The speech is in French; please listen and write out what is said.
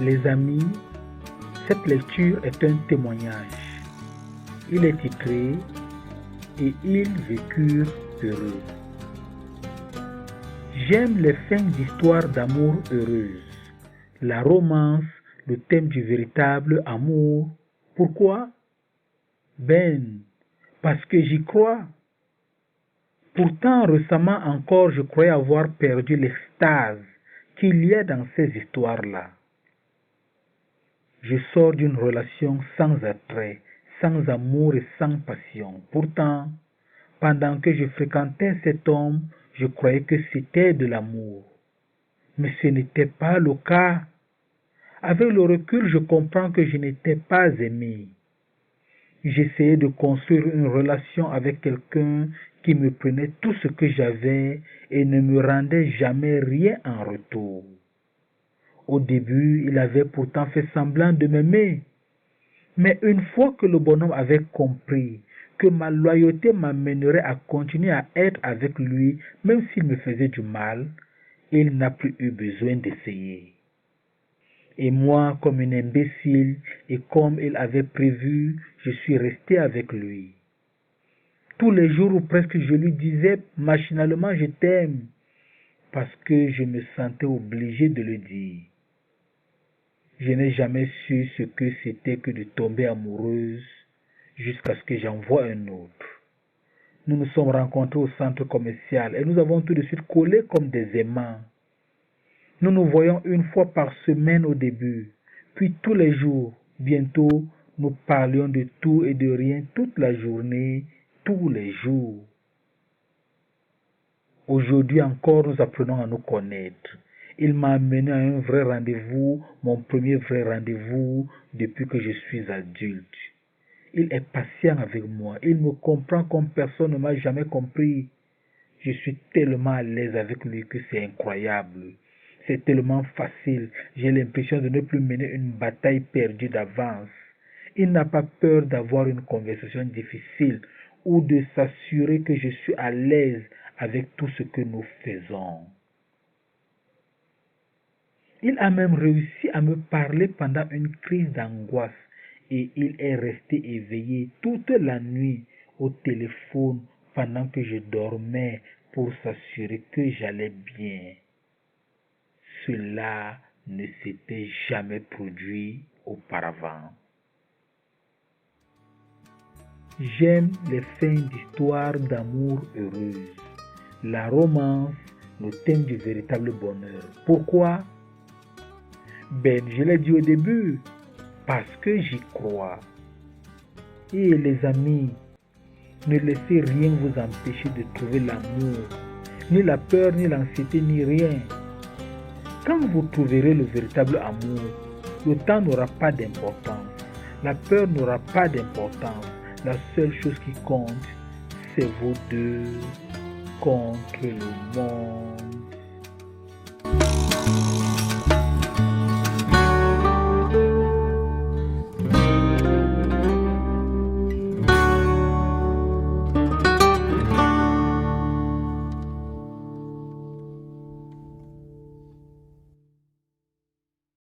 Les amis, cette lecture est un témoignage. Il est titré « Et ils vécurent heureux ». J'aime les fins d'histoires d'amour heureuses. La romance, le thème du véritable amour. Pourquoi? Parce que j'y crois. Pourtant, récemment encore, je croyais avoir perdu l'extase qu'il y a dans ces histoires-là. Je sors d'une relation sans attrait, sans amour et sans passion. Pourtant, pendant que je fréquentais cet homme, je croyais que c'était de l'amour. Mais ce n'était pas le cas. Avec le recul, je comprends que je n'étais pas aimé. J'essayais de construire une relation avec quelqu'un qui me prenait tout ce que j'avais et ne me rendait jamais rien en retour. Au début, il avait pourtant fait semblant de m'aimer. Mais une fois que le bonhomme avait compris que ma loyauté m'amènerait à continuer à être avec lui, même s'il me faisait du mal, il n'a plus eu besoin d'essayer. Et moi, comme une imbécile, et comme il avait prévu, je suis resté avec lui. Tous les jours ou presque, je lui disais machinalement « je t'aime » parce que je me sentais obligé de le dire. Je n'ai jamais su ce que c'était que de tomber amoureuse jusqu'à ce que j'en voie un autre. Nous nous sommes rencontrés au centre commercial et nous avons tout de suite collé comme des aimants. Nous nous voyons une fois par semaine au début, puis tous les jours. Bientôt, nous parlions de tout et de rien toute la journée, tous les jours. Aujourd'hui encore, nous apprenons à nous connaître. Il m'a amené à un vrai rendez-vous, mon premier vrai rendez-vous depuis que je suis adulte. Il est patient avec moi, il me comprend comme personne ne m'a jamais compris. Je suis tellement à l'aise avec lui que c'est incroyable. C'est tellement facile, j'ai l'impression de ne plus mener une bataille perdue d'avance. Il n'a pas peur d'avoir une conversation difficile ou de s'assurer que je suis à l'aise avec tout ce que nous faisons. Il a même réussi à me parler pendant une crise d'angoisse et il est resté éveillé toute la nuit au téléphone pendant que je dormais pour s'assurer que j'allais bien. Cela ne s'était jamais produit auparavant. J'aime les fins d'histoires d'amour heureuses, la romance, le thème du véritable bonheur. Pourquoi? Je l'ai dit au début, parce que j'y crois. Et les amis, ne laissez rien vous empêcher de trouver l'amour, ni la peur, ni l'anxiété, ni rien. Quand vous trouverez le véritable amour, le temps n'aura pas d'importance, la peur n'aura pas d'importance. La seule chose qui compte, c'est vous deux contre le monde.